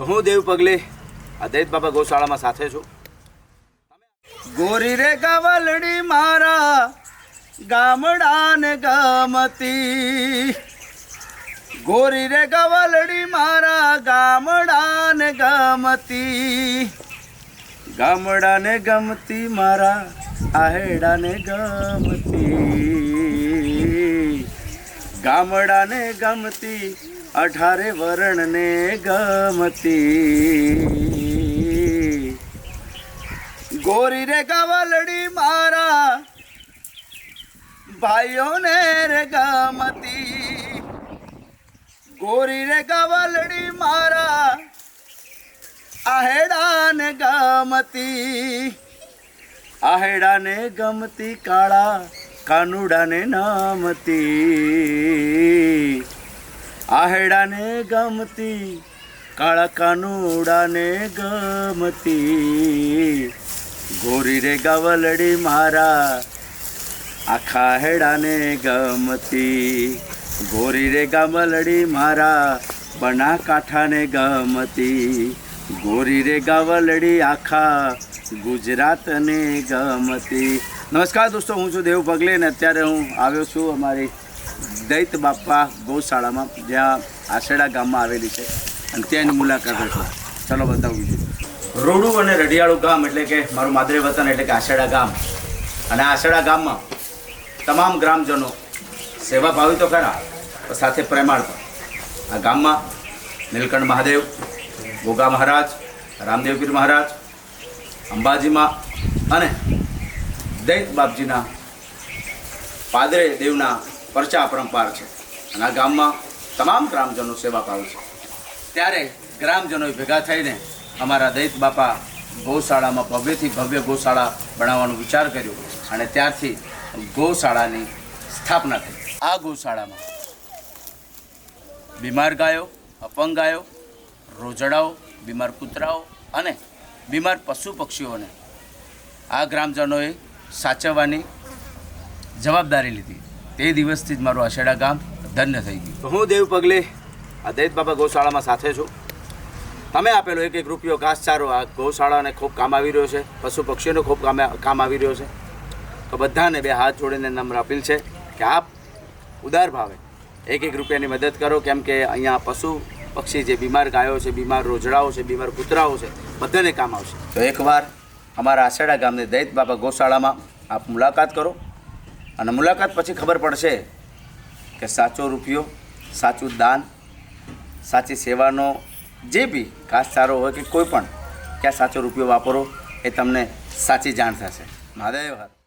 હું દેવ પગલે અદૈત બાબા ગૌશાળામાં સાથે છું. ગોરી રે ગવલડી મારા ગામડાને ગમતી, ગોરી રે ગવલડી મારા ગામડાને ગમતી, ગામડાને ગમતી મારા આહેડાને ગમતી, ગામડાને ગમતી 18 વર્ણને ગમતી, ગોરી રે ગવલડી મારા ભાઈઓને રે ગમતી, ગોરી રે ગવલડી મારા આહેડાને ગમતી, આહેડાને ગમતી કાળા કાનુડાને નામતી, આહેડાને ગમતી કાળા કાનુડાને ગમતી, ગોરી રે ગવલડી મારા આખા હેડાને ગમતી, ગોરી રે ગવલડી મારા બનાસકાંઠાને ગમતી, ગોરી રે ગવલડી આખા ગુજરાતને ગમતી. નમસ્કાર દોસ્તો, હું છું દેવ પગલે ને અત્યારે હું આવ્યો છું અમારી દૈત બાપા ગૌશાળામાં, જ્યાં આશેડા ગામમાં આવેલી છે અને ત્યાંની મુલાકાત છું. ચલો બતાવું છું. રોડું અને રઢિયાળું ગામ એટલે કે મારું માદરે વતન એટલે કે આશેડા ગામ. અને આશેડા ગામમાં તમામ ગ્રામજનો સેવાભાવી તો ખરા, સાથે પ્રેમાળ પણ. આ ગામમાં નીલકંઠ મહાદેવ, ગોગા મહારાજ, રામદેવપીર મહારાજ, અંબાજીમાં અને દૈત બાપજીના પાદરે દેવના પરચા પરંપાર છે. અને આ ગામમાં તમામ ગ્રામજનો સેવા પાવે છે. ત્યારે ગ્રામજનોએ ભેગા થઈને અમારા દૈત બાપા ગૌશાળામાં ભવ્યથી ભવ્ય ગૌશાળા બનાવવાનો વિચાર કર્યો અને ત્યારથી ગૌશાળાની સ્થાપના થઈ. આ ગૌશાળામાં બીમાર ગાયો, અપંગ ગાયો, રોજડાઓ, બીમાર કૂતરાઓ અને બીમાર પશુ પક્ષીઓને આ ગ્રામજનોએ સાચવવાની જવાબદારી લીધી. તે દિવસથી જ મારું આશેડા ગામ ધન્ય થઈ ગયું. હું દેવ પગલે અદૈત બાબા ગૌશાળામાં સાથે છું. તમે આપેલો એક રૂપિયો ઘાસચારો આ ગૌશાળાને ખૂબ કામ આવી રહ્યો છે, પશુ પક્ષીઓને ખૂબ કામ આવી રહ્યો છે. તો બધાને બે હાથ જોડીને નમ્ર અપીલ છે કે આપ ઉદાર ભાવે એક રૂપિયાની મદદ કરો, કેમ કે અહીંયા પશુ પક્ષી જે બીમાર ગાયો છે, બીમાર રોજડાઓ છે, બીમાર કૂતરાઓ છે, બધાને કામ આવશે. તો એકવાર અમારા આશેડા ગામની દૈત બાબા ગૌશાળામાં આપ મુલાકાત કરો અને મુલાકાત પછી ખબર પડશે કે સાચો રૂપિયો, સાચું દાન, સાચી સેવાનો જે બી ઘાસચારો હોય કે કોઈ પણ ક્યાં સાચો રૂપિયો વાપરો એ તમને સાચી જાણ થશે. મહાદેવ હર.